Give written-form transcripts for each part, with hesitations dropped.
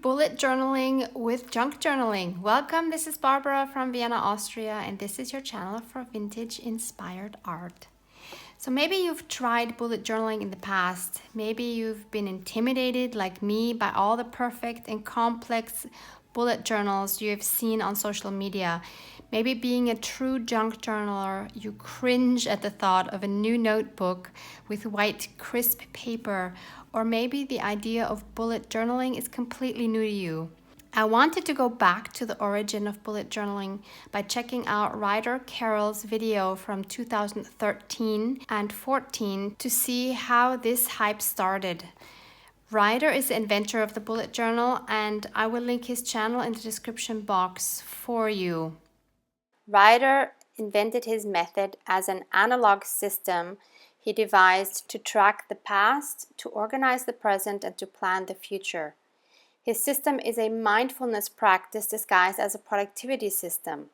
bullet journaling with junk journaling. Welcome, this is Barbara from Vienna, Austria, and this is your channel for vintage inspired art. So maybe you've tried bullet journaling in the past. Maybe you've been intimidated like me by all the perfect and complex bullet journals you have seen on social media. Maybe being a true junk journaler, you cringe at the thought of a new notebook with white crisp paper, or maybe the idea of bullet journaling is completely new to you. I wanted to go back to the origin of bullet journaling by checking out writer Carol's video from 2013 and 14 to see how this hype started. Ryder is the inventor of the bullet journal, and I will link his channel in the description box for you. Ryder invented his method as an analog system he devised to track the past, to organize the present, and to plan the future. His system is a mindfulness practice disguised as a productivity system.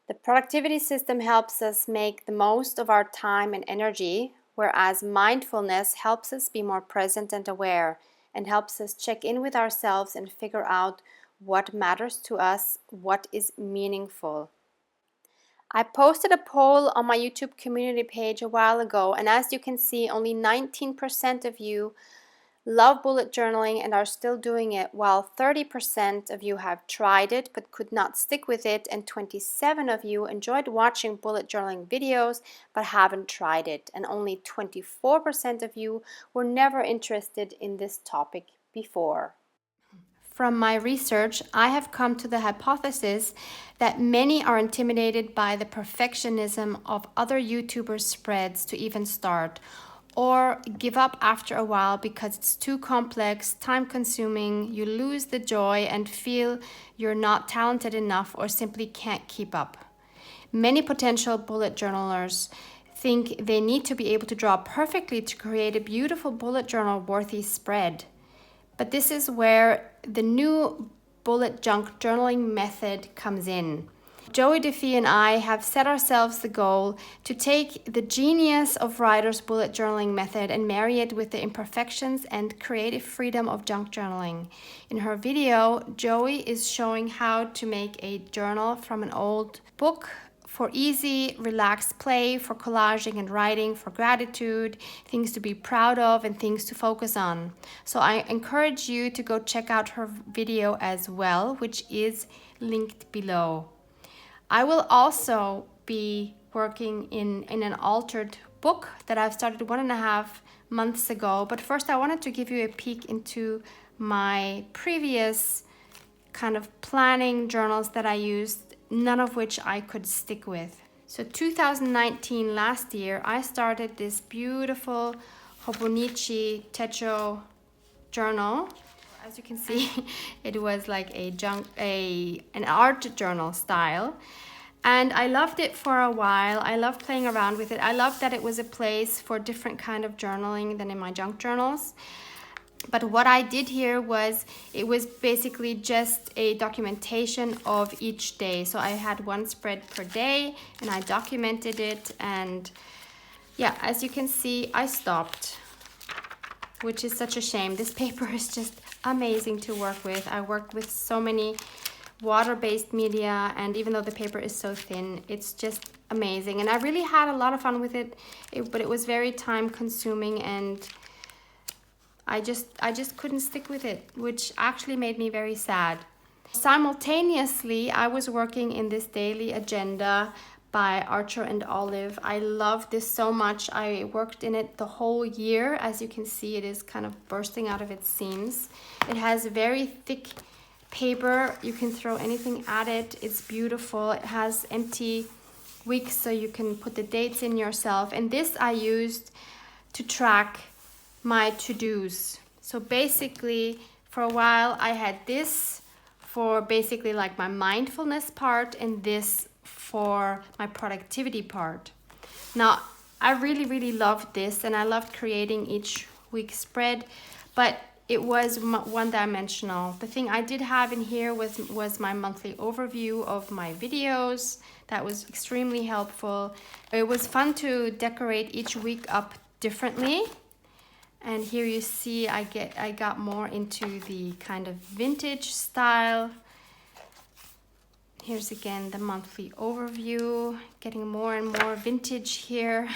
The productivity system helps us make the most of our time and energy, whereas mindfulness helps us be more present and aware, and helps us check in with ourselves and figure out what matters to us, what is meaningful. I posted a poll on my YouTube community page a while ago, and as you can see, only 19% of you love bullet journaling and are still doing it, while 30% of you have tried it but could not stick with it, and 27% of you enjoyed watching bullet journaling videos but haven't tried it, and only 24% of you were never interested in this topic before. From my research, I have come to the hypothesis that many are intimidated by the perfectionism of other YouTubers' spreads to even start, or give up after a while because it's too complex, time-consuming, you lose the joy and feel you're not talented enough or simply can't keep up. Many potential bullet journalers think they need to be able to draw perfectly to create a beautiful bullet journal-worthy spread. But this is where the new bullet junk journaling method comes in. Joey DeFee and I have set ourselves the goal to take the genius of Ryder's bullet journaling method and marry it with the imperfections and creative freedom of junk journaling. In her video, Joey is showing how to make a journal from an old book for easy, relaxed play, for collaging and writing, for gratitude, things to be proud of, and things to focus on. So I encourage you to go check out her video as well, which is linked below. I will also be working in an altered book that I've started 1.5 months ago. But first I wanted to give you a peek into my previous kind of planning journals that I used, none of which I could stick with. So 2019, last year, I started this beautiful Hobonichi Techo journal. As you can see, it was like an art journal style. And I loved it for a while. I loved playing around with it. I loved that it was a place for different kind of journaling than in my junk journals. But what I did here was, it was basically just a documentation of each day. So I had one spread per day and I documented it. And yeah, as you can see, I stopped, which is such a shame. This paper is just amazing to work with. I worked with so many water-based media, and even though the paper is so thin, it's just amazing. And I really had a lot of fun with it, but it was very time-consuming, and I just couldn't stick with it, which actually made me very sad. Simultaneously, I was working in this daily agenda by Archer and Olive. I love this so much. I worked in it the whole year. As you can see, it is kind of bursting out of its seams. It has very thick paper. You can throw anything at it. It's beautiful. It has empty weeks, so you can put the dates in yourself. And this I used to track my to-dos. So basically, for a while I had this for basically like my mindfulness part, and this for my productivity part. Now, I really loved this, and I loved creating each week spread, but it was one-dimensional. The thing I did have in here was my monthly overview of my videos. That was extremely helpful. It was fun to decorate each week up differently. And here you see I got more into the kind of vintage style. Here's again the monthly overview, getting more and more vintage here.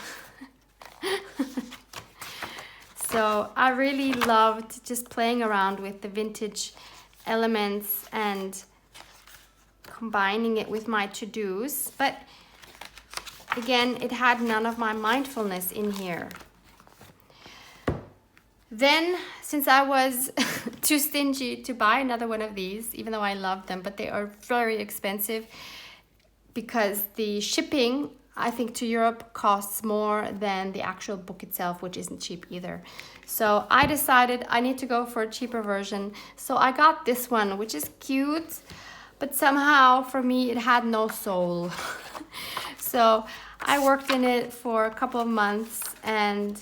So I really loved just playing around with the vintage elements and combining it with my to-dos. But again, it had none of my mindfulness in here. Then, since I was too stingy to buy another one of these, even though I love them, but they are very expensive because the shipping, I think, to Europe costs more than the actual book itself, which isn't cheap either. So I decided I need to go for a cheaper version. So I got this one, which is cute, but somehow for me it had no soul. So I worked in it for a couple of months and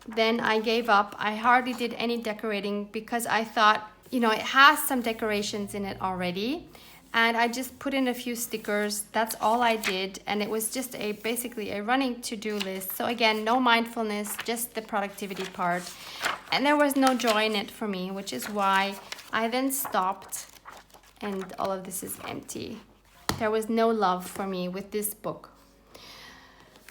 then I gave up. I hardly did any decorating because I thought, you know, it has some decorations in it already. And I just put in a few stickers. That's all I did. And it was just basically a running to-do list. So again, no mindfulness, just the productivity part. And there was no joy in it for me, which is why I then stopped and all of this is empty. There was no love for me with this book.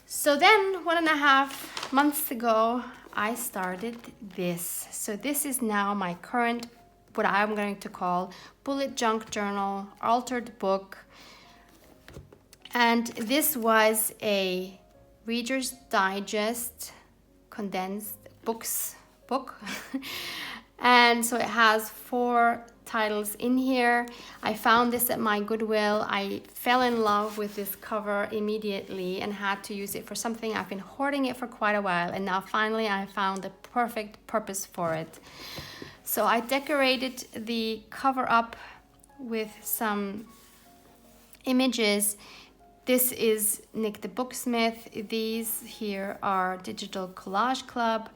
So then 1.5 months ago, I started this. So this is now my current, what I'm going to call bullet junk journal, altered book. And this was a Reader's Digest condensed books book. And so it has 4 titles in here. I found this at my Goodwill. I fell in love with this cover immediately and had to use it for something. I've been hoarding it for quite a while, and now finally I found the perfect purpose for it. So I decorated the cover up with some images. This is Nick the Booksmith. These here are Digital Collage Club.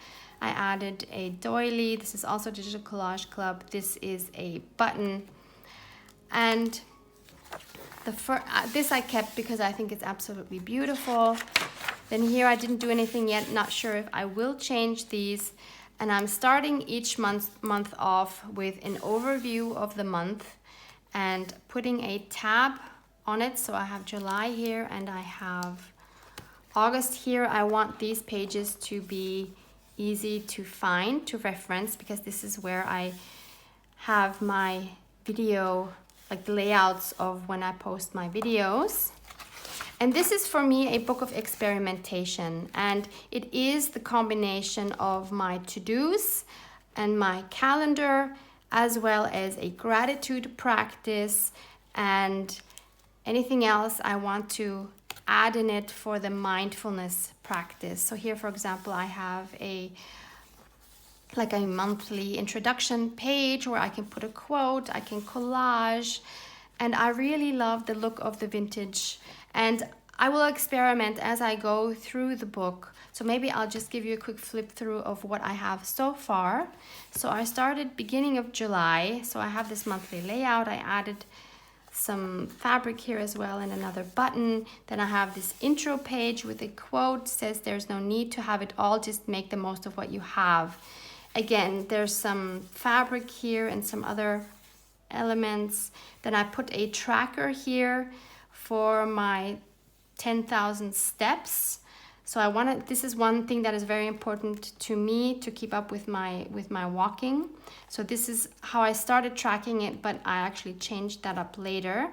I added a doily. This is also Digital Collage Club. This is a button. And this I kept because I think it's absolutely beautiful. Then here I didn't do anything yet. Not sure if I will change these. And I'm starting each month off with an overview of the month and putting a tab on it. So I have July here and I have August here. I want these pages to be easy to find, to reference, because this is where I have my video, like the layouts of when I post my videos. And this is for me a book of experimentation, and it is the combination of my to-dos and my calendar, as well as a gratitude practice and anything else I want to add in it for the mindfulness practice. So here, for example, I have a monthly introduction page where I can put a quote, I can collage, and I really love the look of the vintage. And I will experiment as I go through the book. So maybe I'll just give you a quick flip through of what I have so far. So I started beginning of July. So I have this monthly layout. I added some fabric here as well and another button. Then I have this intro page with a quote, says there's no need to have it all, just make the most of what you have. Again, there's some fabric here and some other elements. Then I put a tracker here for my 10,000 steps. So I wanted, this is one thing that is very important to me to keep up with my walking. So this is how I started tracking it, but I actually changed that up later.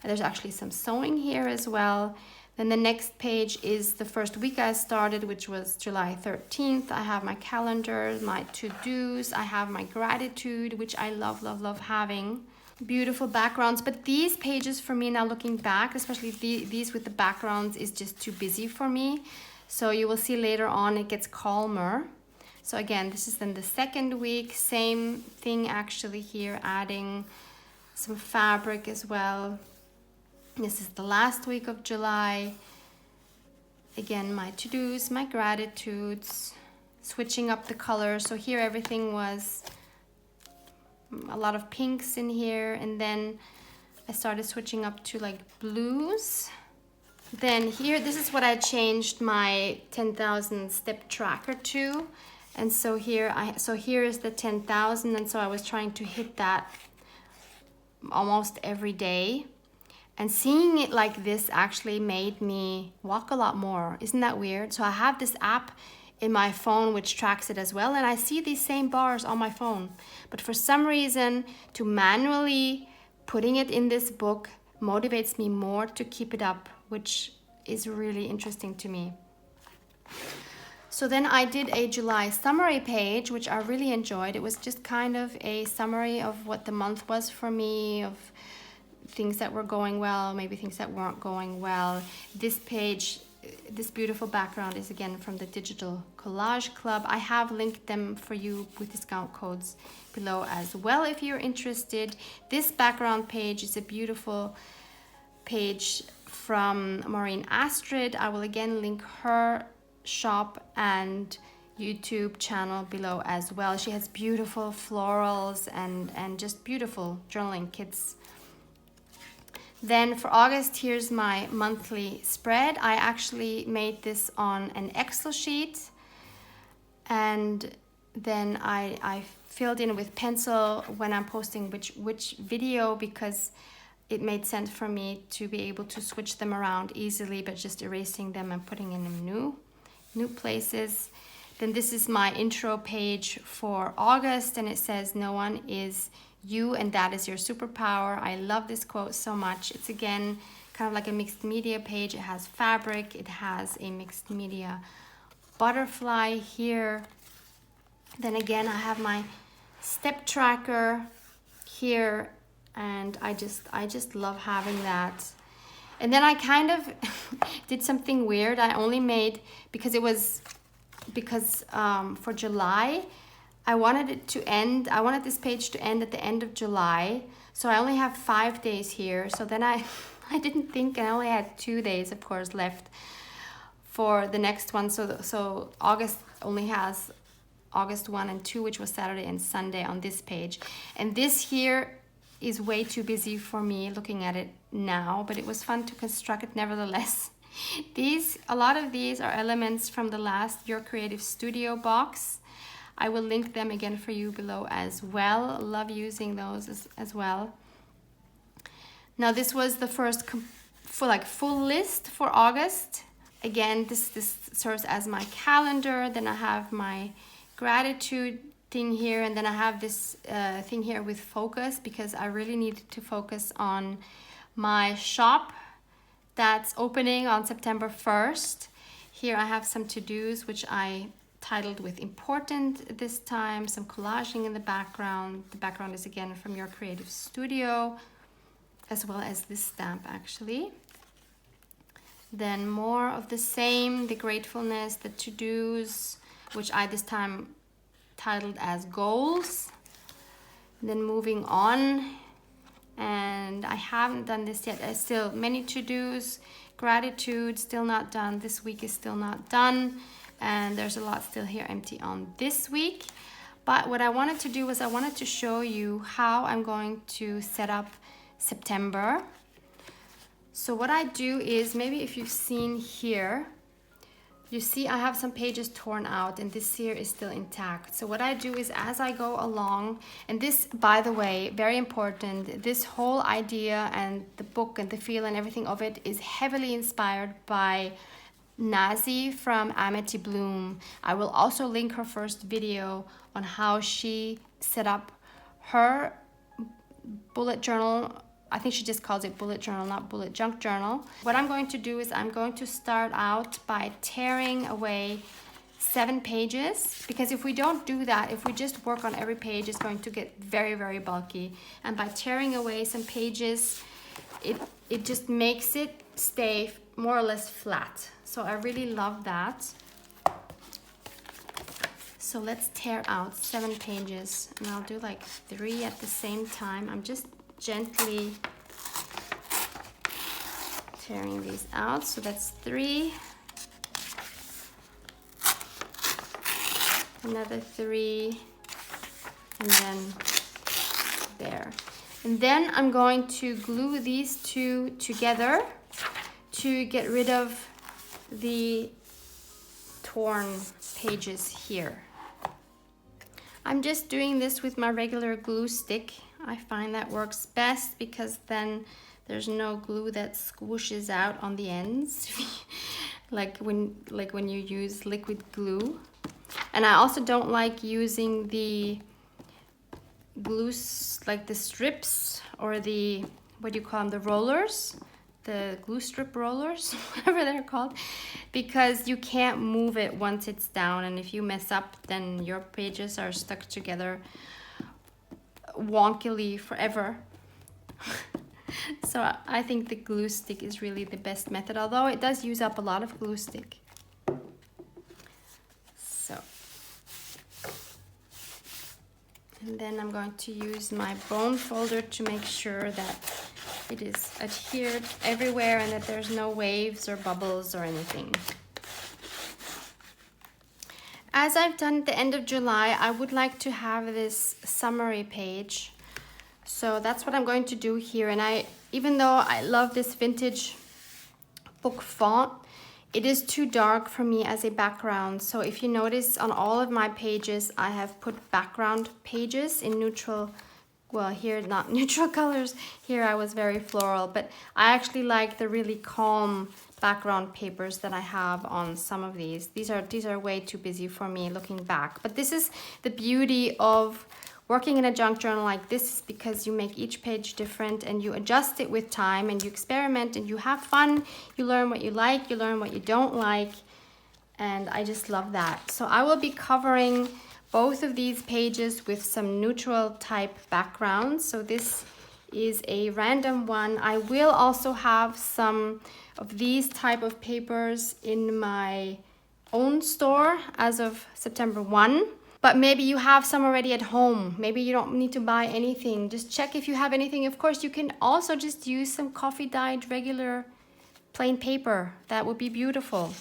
And there's actually some sewing here as well. Then the next page is the first week I started, which was July 13th. I have my calendar, my to-dos. I have my gratitude, which I love, love, love having. Beautiful backgrounds, but these pages for me now looking back, especially these with the backgrounds, is just too busy for me. So you will see later on it gets calmer. So again, this is then the second week, same thing actually here, adding some fabric as well. This is the last week of July. Again, my to-dos, my gratitudes, switching up the colors. So here everything was a lot of pinks in here, and then I started switching up to like blues. Then here, this is what I changed my 10,000 step tracker to. And so here is the 10,000, and so I was trying to hit that almost every day. And seeing it like this actually made me walk a lot more. Isn't that weird? So I have this app in my phone which tracks it as well, and I see these same bars on my phone. But for some reason, to manually putting it in this book motivates me more to keep it up, which is really interesting to me. So then I did a July summary page, which I really enjoyed. It was just kind of a summary of what the month was for me, of things that were going well, maybe things that weren't going well. This page, this beautiful background is again from the Digital Collage Club. I have linked them for you with discount codes below as well if you're interested. This background page is a beautiful page from Maureen Astrid. I will again link her shop and YouTube channel below as well. She has beautiful florals and just beautiful journaling kits. Then for August, here's my monthly spread. I actually made this on an Excel sheet, and then I filled in with pencil when I'm posting which video, because it made sense for me to be able to switch them around easily, but just erasing them and putting in them new places. Then this is my intro page for August, and it says, "No one is you, and that is your superpower." I love this quote so much. It's again kind of like a mixed media page. It has fabric, it has a mixed media butterfly here. Then again, I have my step tracker here, and I just love having that. And then I kind of did something weird. I only made, because for July, I wanted this page to end at the end of July. So I only have 5 days here. So then I didn't think, and I only had 2 days, of course, left for the next one. So August only has August 1 and 2, which was Saturday and Sunday on this page. And this here is way too busy for me looking at it now, but it was fun to construct it nevertheless. A lot of these are elements from the last Your Creative Studio box. I will link them again for you below as well. Love using those as well. Now this was the first full list for August. Again, this serves as my calendar. Then I have my gratitude thing here, and then I have this thing here with focus, because I really needed to focus on my shop that's opening on September 1st. Here I have some to-dos which I titled with important this time, some collaging in the background. The background is again from Your Creative Studio, as well as this stamp actually. Then more of the same, the gratefulness, the to-dos, which I this time titled as goals. And then moving on, and I haven't done this yet. There's still many to-dos. Gratitude, still not done. This week is still not done. And there's a lot still here empty on this week. But what I wanted to do was I wanted to show you how I'm going to set up September. So what I do is, maybe if you've seen here, you see I have some pages torn out, and this here is still intact. So what I do is, as I go along, and this, by the way, very important, this whole idea and the book and the feel and everything of it is heavily inspired by Nazi from Amity Bloom. I will also link her first video on how she set up her bullet journal. I think she just calls it bullet journal, not bullet junk journal. What I'm going to do is I'm going to start out by tearing away 7 pages, because if we don't do that, if we just work on every page, it's going to get very, very bulky. And by tearing away some pages, it just makes it stay more or less flat. So I really love that. So let's tear out 7 pages, and I'll do like 3 at the same time. I'm just gently tearing these out. So that's 3, another 3, and then there. And then I'm going to glue these 2 together to get rid of the torn pages here. I'm just doing this with my regular glue stick. I find that works best because then there's no glue that squishes out on the ends like when you use liquid glue. And I also don't like using the glues, like the strips or the, what do you call them, the rollers, the glue strip rollers, whatever they're called, because you can't move it once it's down, and if you mess up, then your pages are stuck together wonkily forever. So I think the glue stick is really the best method, although it does use up a lot of glue stick. So, and then I'm going to use my bone folder to make sure that it is adhered everywhere and that there's no waves or bubbles or anything. As I've done at the end of July, I would like to have this summary page. So that's what I'm going to do here. And even though I love this vintage book font, it is too dark for me as a background. So if you notice on all of my pages, I have put background pages in neutral, well, here not neutral colors. Here I was very floral, but I actually like the really calm background papers that I have on some of these. These are way too busy for me looking back. But this is the beauty of working in a junk journal like this, because you make each page different and you adjust it with time and you experiment and you have fun. You learn what you like, you learn what you don't like, and I just love that. So I will be covering both of these pages with some neutral type backgrounds. So this is a random one. I will also have some of these type of papers in my own store as of September 1. But maybe you have some already at home. Maybe you don't need to buy anything. Just check if you have anything. Of course, you can also just use some coffee dyed regular plain paper. That would be beautiful.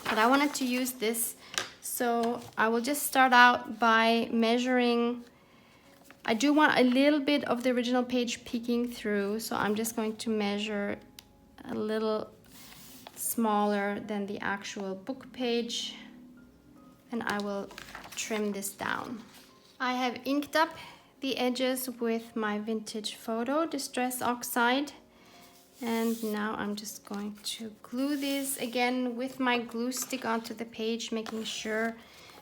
But I wanted to use this. So I will just start out by measuring. I do want a little bit of the original page peeking through. So I'm just going to measure a little smaller than the actual book page. And I will trim this down. I have inked up the edges with my vintage photo distress oxide, and now I'm just going to glue this again with my glue stick onto the page, making sure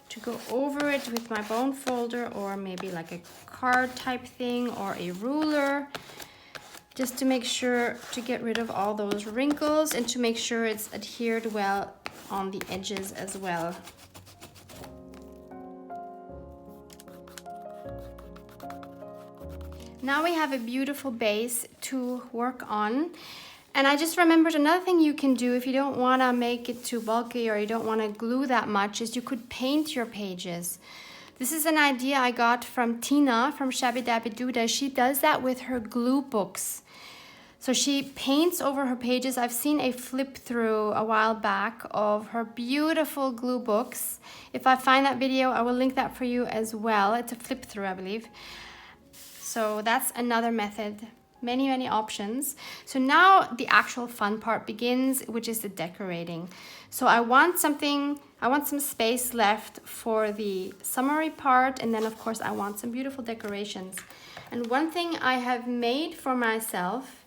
to go over it with my bone folder or maybe like a card type thing or a ruler, just to make sure to get rid of all those wrinkles and to make sure it's adhered well on the edges as well. Now we have a beautiful base to work on. And I just remembered another thing you can do if you don't want to make it too bulky or you don't want to glue that much, is you could paint your pages. This is an idea I got from Tina from Shabby Dabby Doodah. She does that with her glue books. So she paints over her pages. I've seen a flip through a while back of her beautiful glue books. If I find that video, I will link that for you as well. It's a flip through, I believe. So that's another method. Many options. So now the actual fun part begins, which is the decorating. So I want some space left for the summary part, and then of course I want some beautiful decorations. And one thing I have made for myself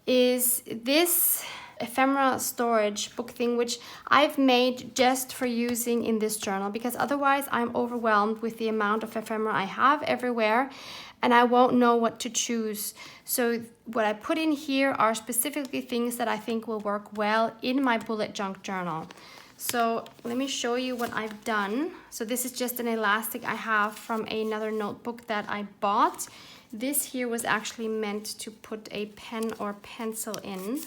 is this Ephemera Storage book thing, which I've made just for using in this journal, because otherwise I'm overwhelmed with the amount of ephemera I have everywhere and I won't know what to choose. So what I put in here are specifically things that I think will work well in my bullet junk journal. So let me show you what I've done. So this is just an elastic I have from another notebook that I bought. This here was actually meant to put a pen or pencil in,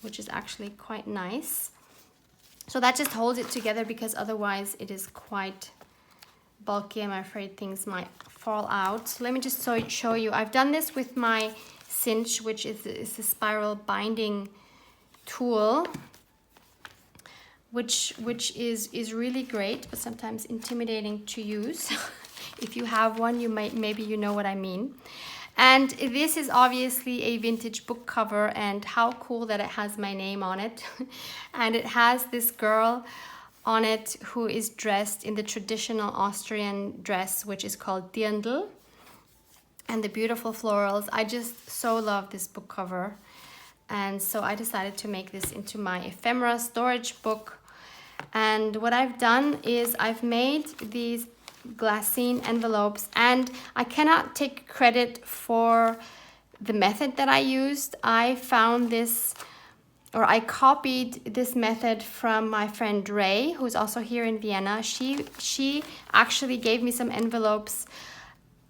which is actually quite nice. So that just holds it together, because otherwise it is quite bulky. I'm afraid things might fall out. So let me just show you. I've done this with my cinch, which is a spiral binding tool, which is really great, but sometimes intimidating to use. If you have one, maybe you know what I mean. And this is obviously a vintage book cover, and how cool that it has my name on it. And it has this girl on it who is dressed in the traditional Austrian dress, which is called Dirndl, and the beautiful florals. I just so love this book cover, and so I decided to make this into my Ephemera Storage book. And what I've done is I've made these glassine envelopes, and I cannot take credit for the method that I used. I found this, or I copied this method from my friend Ray, who's also here in Vienna. She actually gave me some envelopes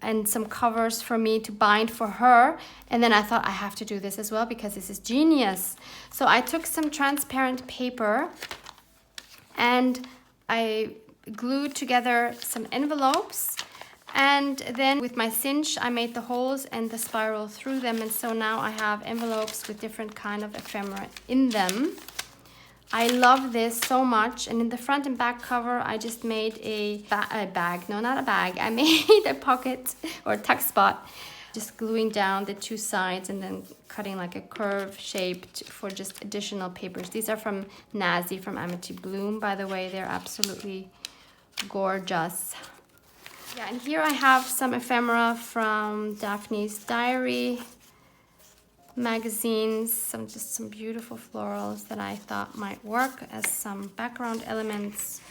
and some covers for me to bind for her, and then I thought I have to do this as well because this is genius. So I took some transparent paper and I glued together some envelopes, and then with my cinch I made the holes and the spiral through them, and so now I have envelopes with different kind of ephemera in them. I love this so much. And in the front and back cover I just made a bag, no, not a bag, I made a pocket or a tuck spot, just gluing down the two sides and then cutting like a curve shape for just additional papers. These are from Nazi, from Amity Bloom, by the way. They're absolutely gorgeous. Yeah, and here I have some ephemera from Daphne's Diary magazines, just some beautiful florals that I thought might work as some background elements.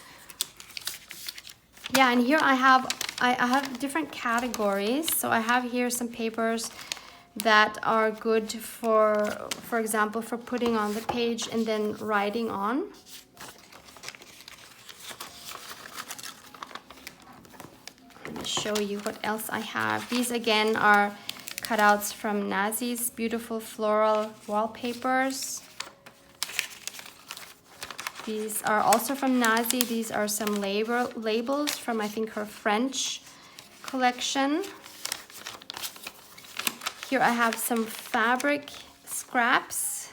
Yeah, and here I have different categories. So I have here some papers that are good for example, for putting on the page and then writing on. Let me show you what else I have. These again are cutouts from Nazi's beautiful floral wallpapers. These are also from Nazi. These are some labels from, I think, her French collection. Here I have some fabric scraps.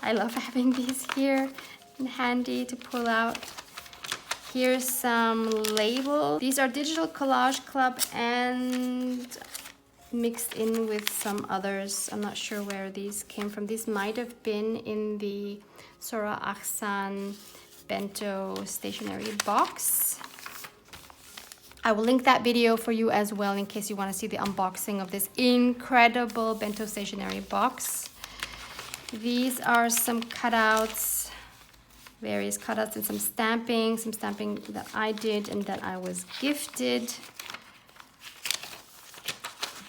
I love having these here and handy to pull out. Here's some label. These are Digital Collage Club and mixed in with some others. I'm not sure where these came from. These might have been in the Sora Achsan bento stationery box. I will link that video for you as well in case you want to see the unboxing of this incredible bento stationery box. These are some cutouts, various cutouts and some stamping that I did and that I was gifted.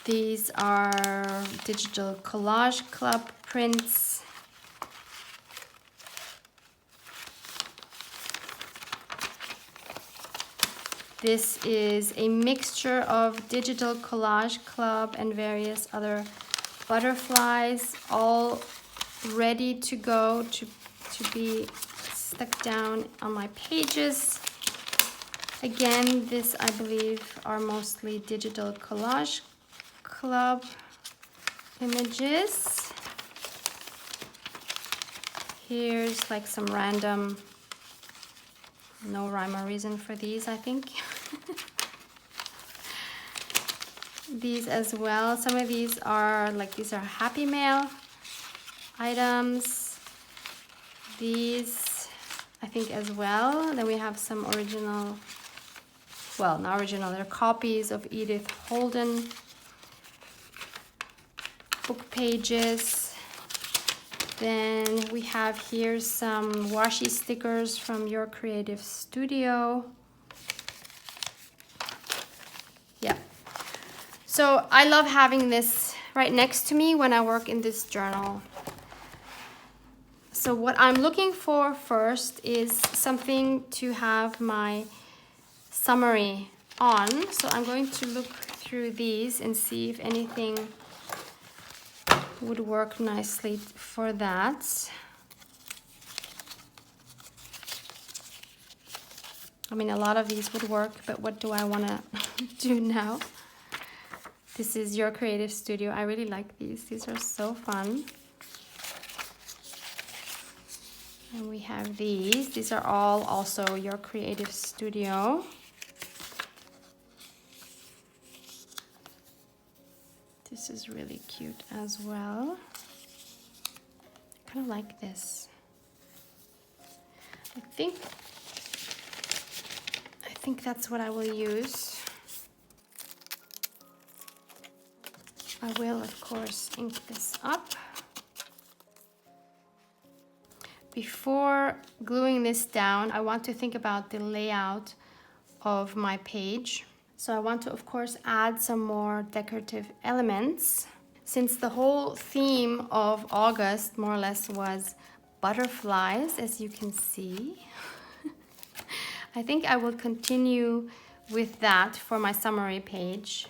These are Digital Collage Club prints. This is a mixture of Digital Collage Club and various other butterflies, all ready to go to be stuck down on my pages. Again, this I believe are mostly Digital Collage Club images. Here's like some random, no rhyme or reason for these, I think. These as well. Some of these are these are Happy Mail items. These I think as well. Then we have some original, well, not original, they're copies of Edith Holden book pages. Then we have here some washi stickers from Your Creative Studio. Yeah. So I love having this right next to me when I work in this journal. So what I'm looking for first is something to have my summary on. So I'm going to look through these and see if anything would work nicely for that. I mean, a lot of these would work, but what do I want to do now? This is Your Creative Studio. I really like these. These are so fun. And we have these. These are all also Your Creative Studio. This is really cute as well. I kind of like this. I think think that's what I will use. I will, of course, ink this up. Before gluing this down, I want to think about the layout of my page. So I want to, of course, add some more decorative elements. Since the whole theme of August, more or less, was butterflies, as you can see, I think I will continue with that for my summary page.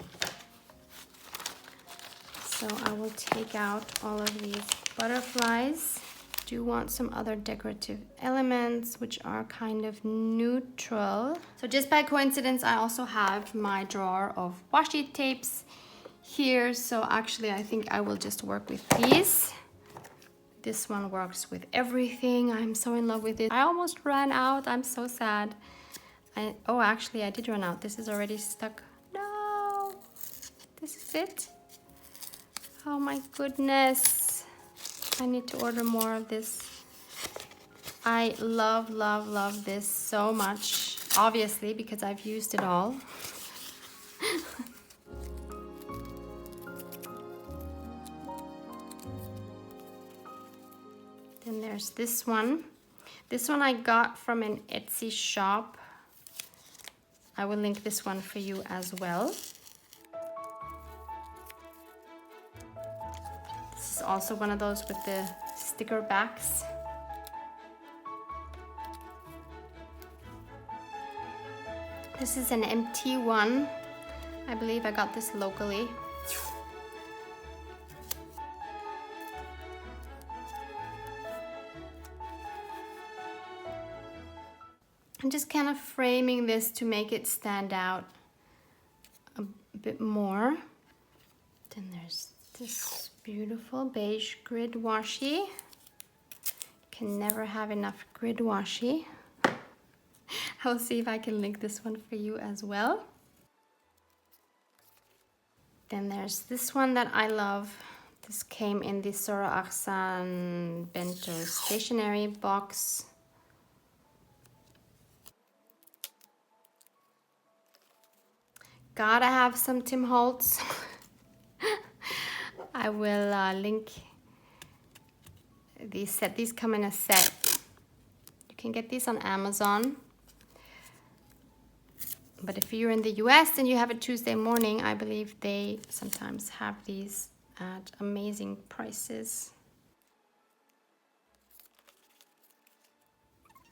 So I will take out all of these butterflies. Do want some other decorative elements which are kind of neutral. So just by coincidence, I also have my drawer of washi tapes here. So actually, I think I will just work with these. This one works with everything. I'm so in love with it. I almost ran out. I'm so sad. Oh, actually, I did run out. This is already stuck. No, this is it. Oh my goodness. I need to order more of this. I love, love, love this so much. Obviously, because I've used it all. Then there's this one. This one I got from an Etsy shop. I will link this one for you as well. This is also one of those with the sticker backs. This is an MT one. I believe I got this locally. I'm just kind of framing this to make it stand out a bit more. Then there's this beautiful beige grid washi. Can never have enough grid washi. I'll see if I can link this one for you as well. Then there's this one that I love. This came in the Sora Aksan Bento stationery box. Gotta have some Tim Holtz. I will link these set. These come in a set. You can get these on Amazon. But if you're in the US and you have a Tuesday morning, I believe they sometimes have these at amazing prices.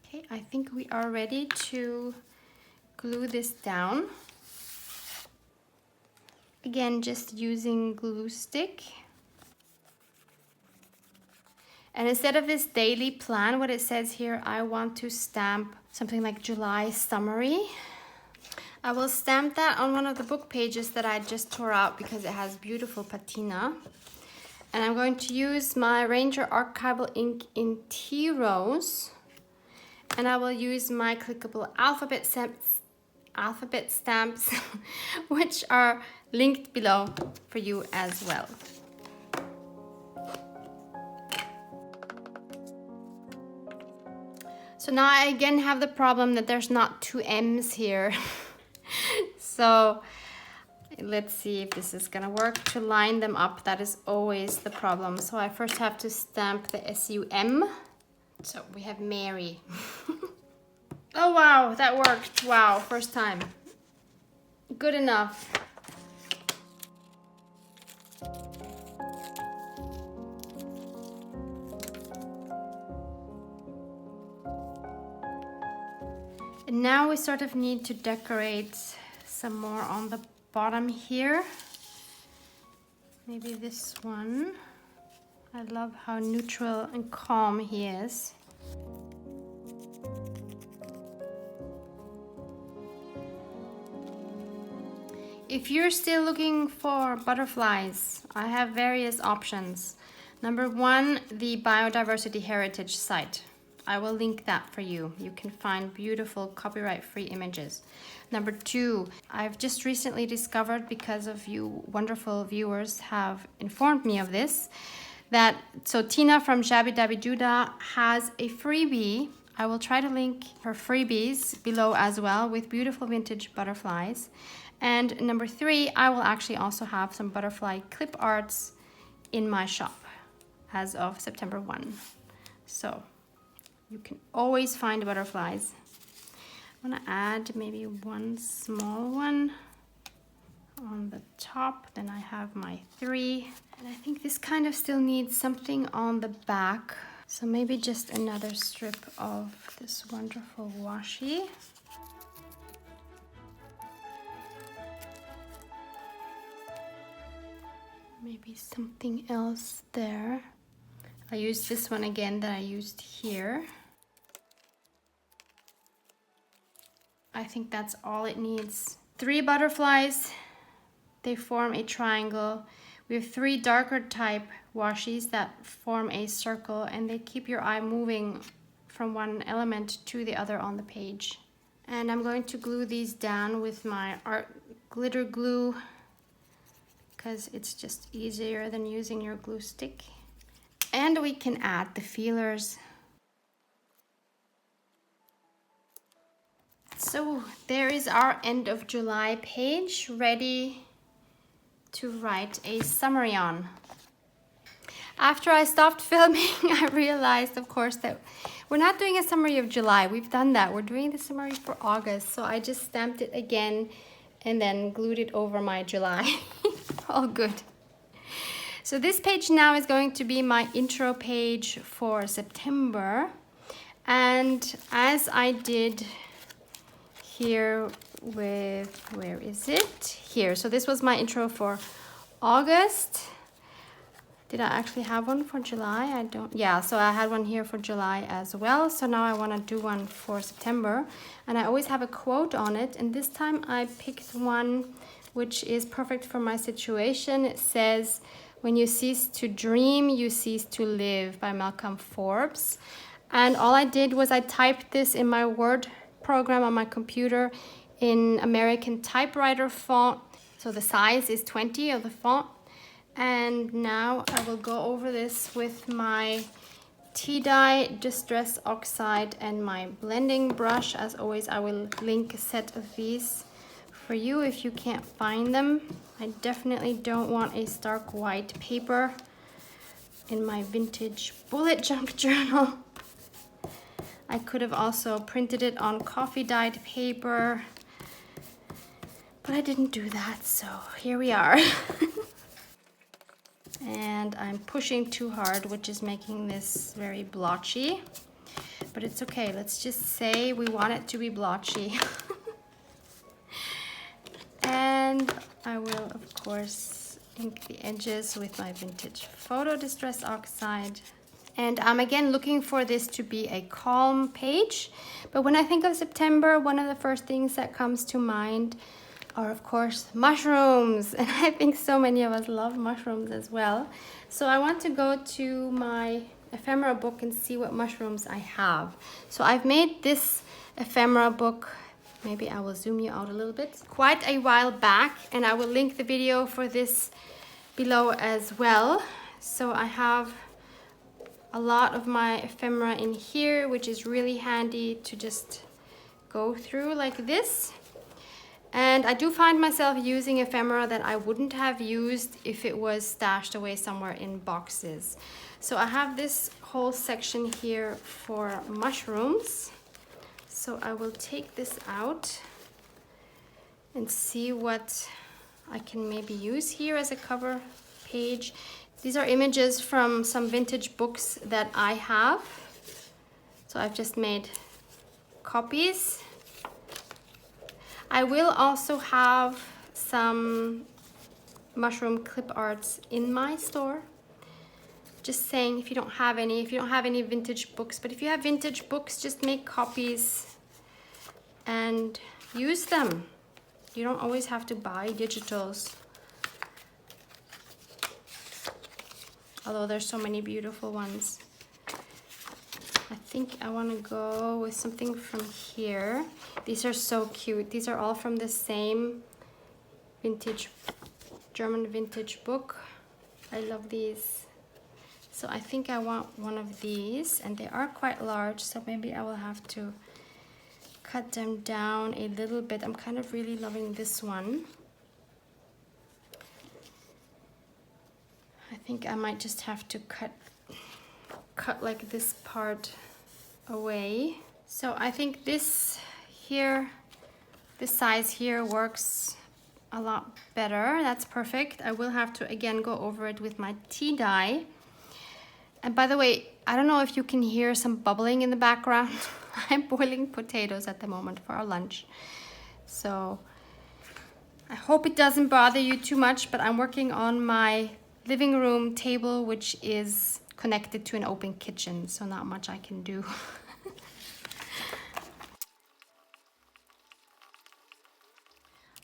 Okay, I think we are ready to glue this down. Again, just using glue stick. And instead of this daily plan, what it says here, I want to stamp something like July summary. I will stamp that on one of the book pages that I just tore out because it has beautiful patina. And I'm going to use my Ranger Archival ink in Tea Rose. And I will use my clickable alphabet stamps, which are linked below for you as well. So now I again have the problem that there's not two M's here. So let's see if this is gonna work to line them up. That is always the problem. So I first have to stamp the S-U-M. So we have Mary. Oh wow, that worked. Wow, first time. Good enough. And now we sort of need to decorate some more on the bottom here. Maybe this one. I love how neutral and calm he is. If you're still looking for butterflies, I have various options. Number one, the Biodiversity Heritage site. I will link that for you. You can find beautiful copyright-free images. Number two, I've just recently discovered, because of you wonderful viewers have informed me of this, that so Tina from Shabby Dabby Judah has a freebie I will try to link her freebies below as well with beautiful vintage butterflies. And number 3, I will actually also have some butterfly clip arts in my shop as of September 1. So you can always find butterflies. I'm gonna add maybe one small one on the top, then I have my 3. And I think this kind of still needs something on the back. So maybe just another strip of this wonderful washi. Maybe something else there. I used this one again that I used here. I think that's all it needs. 3 butterflies, they form a triangle. We have 3 darker type washis that form a circle, and they keep your eye moving from one element to the other on the page. And I'm going to glue these down with my art glitter glue because it's just easier than using your glue stick. And we can add the feelers. So there is our end of July page ready to write a summary on. After I stopped filming, I realized, of course, that we're not doing a summary of July. We've done that. We're doing the summary for August. So I just stamped it again and then glued it over my July. All good. So this page now is going to be my intro page for September. And as I did here with, where is it? Here. So this was my intro for August. Did I actually have one for July? I don't. Yeah, so I had one here for July as well. So now I want to do one for September. And I always have a quote on it. And this time I picked one which is perfect for my situation. It says, "When you cease to dream, you cease to live," by Malcolm Forbes. And all I did was I typed this in my Word program on my computer in American typewriter font. So the size is 20 of the font. And now I will go over this with my tea dye, Distress Oxide, and my blending brush. As always, I will link a set of these for you if you can't find them. I definitely don't want a stark white paper in my vintage bullet junk journal. I could have also printed it on coffee dyed paper, but I didn't do that, so here we are. And I'm pushing too hard, which is making this very blotchy, but it's okay. Let's just say we want it to be blotchy. And I will, of course, ink the edges with my vintage photo Distress Oxide. And I'm again looking for this to be a calm page. But when I think of September, one of the first things that comes to mind are, of course, mushrooms. And I think so many of us love mushrooms as well. So I want to go to my ephemera book and see what mushrooms I have. So I've made this ephemera book, maybe I will zoom you out a little bit, quite a while back, and I will link the video for this below as well. So I have a lot of my ephemera in here, which is really handy to just go through like this. And I do find myself using ephemera that I wouldn't have used if it was stashed away somewhere in boxes. So I have this whole section here for mushrooms. So I will take this out and see what I can maybe use here as a cover page. These are images from some vintage books that I have. So I've just made copies. I will also have some mushroom clip arts in my store. Just saying, if you don't have any vintage books, but if you have vintage books, just make copies and use them. You don't always have to buy digitals. Although there's so many beautiful ones. I think I want to go with something from here. These are so cute. These are all from the same vintage, German vintage book. I love these. So I think I want one of these, and they are quite large, so maybe I will have to cut them down a little bit. I'm kind of really loving this one. I think I might just have to cut like this part away. So I think this here, this size here works a lot better. That's perfect. I will have to again go over it with my tea dye. And by the way, I don't know if you can hear some bubbling in the background. I'm boiling potatoes at the moment for our lunch. So I hope it doesn't bother you too much, but I'm working on my living room table, which is connected to an open kitchen, so not much I can do.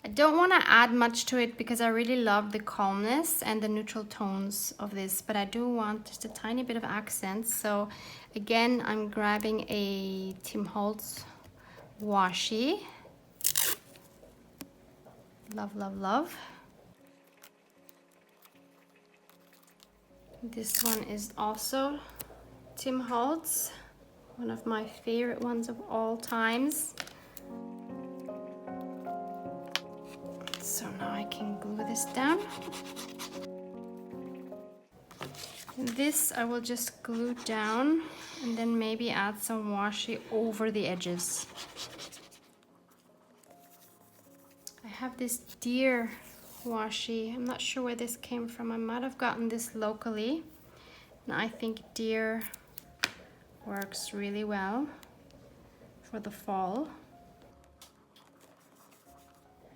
I don't want to add much to it because I really love the calmness and the neutral tones of this, but I do want just a tiny bit of accent. So again, I'm grabbing a Tim Holtz washi. Love, love, love. This one is also Tim Holtz, one of my favorite ones of all times. So now I can glue this down. And this I will just glue down and then maybe add some washi over the edges. I have this deer washi. I'm not sure where this came from. I might have gotten this locally. And I think deer works really well for the fall.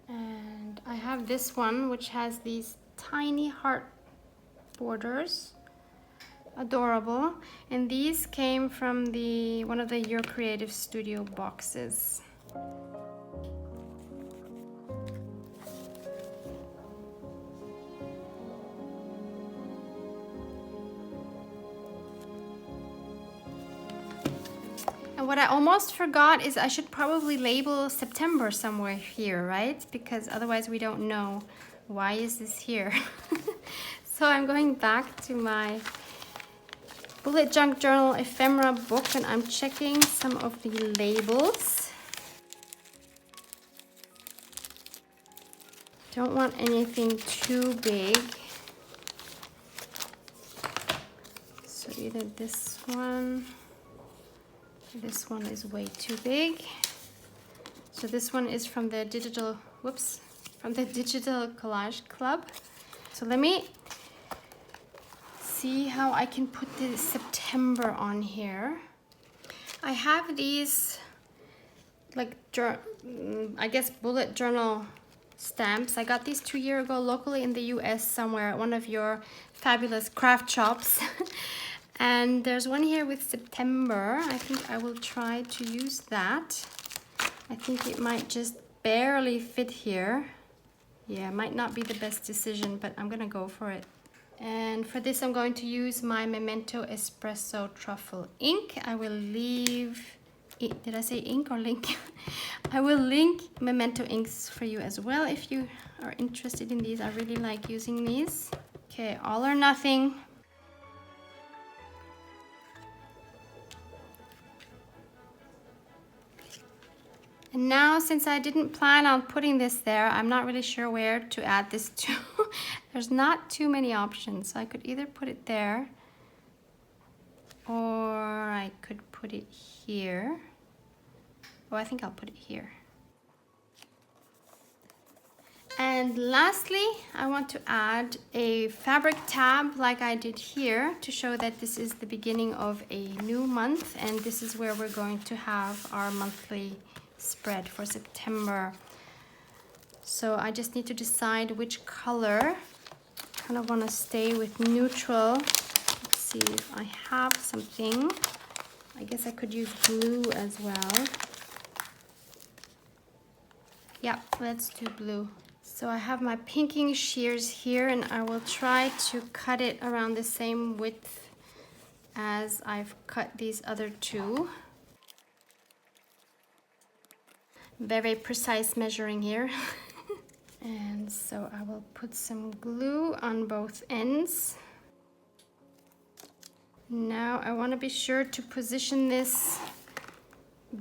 And I have this one which has these tiny heart borders. Adorable. And these came from one of the Your Creative Studio boxes. And what I almost forgot is I should probably label September somewhere here, right? Because otherwise we don't know why is this here. So I'm going back to my Bullet Junk Journal Ephemera book and I'm checking some of the labels. Don't want anything too big. So either this one is way too big. So this one is from the Digital Collage Club. So let me see how I can put the September on here. I have these like I guess bullet journal stamps. I got these 2 years ago locally in the US somewhere at one of your fabulous craft shops. And there's one here with September. I think I will try to use that. I think it might just barely fit here. Yeah, it might not be the best decision, but I'm gonna go for it. And for this, I'm going to use my Memento Espresso Truffle ink. I will leave, did I say ink or link? I will link Memento inks for you as well if you are interested in these. I really like using these. Okay, all or nothing. And now, since I didn't plan on putting this there, I'm not really sure where to add this to. There's not too many options. So I could either put it there, or I could put it here. Oh, I think I'll put it here. And lastly, I want to add a fabric tab like I did here to show that this is the beginning of a new month, and this is where we're going to have our monthly spread for September. So I just need to decide which color. Kind of want to stay with neutral. Let's see if I have something. I guess I could use blue as well. Yeah, let's do blue. So I have my pinking shears here and I will try to cut it around the same width as I've cut these other two. Very precise measuring here. And so I will put some glue on both ends. Now I want to be sure to position this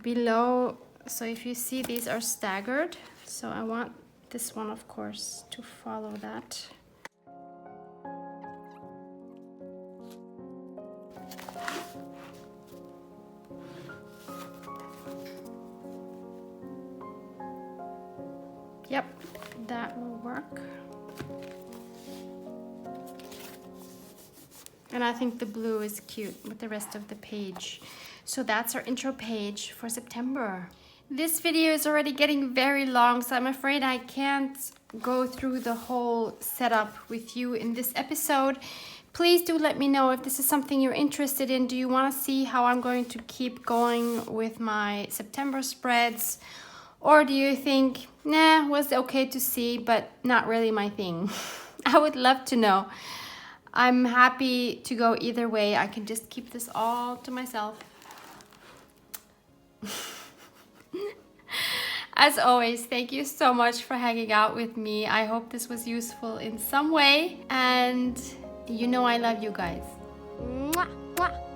below. So if you see, these are staggered. So I want this one, of course, to follow that. Yep, that will work. And I think the blue is cute with the rest of the page. So that's our intro page for September. This video is already getting very long, so I'm afraid I can't go through the whole setup with you in this episode. Please do let me know if this is something you're interested in. Do you want to see how I'm going to keep going with my September spreads? Or do you think, nah, was okay to see, but not really my thing? I would love to know. I'm happy to go either way. I can just keep this all to myself. As always, thank you so much for hanging out with me. I hope this was useful in some way. And you know I love you guys. Mwah, mwah.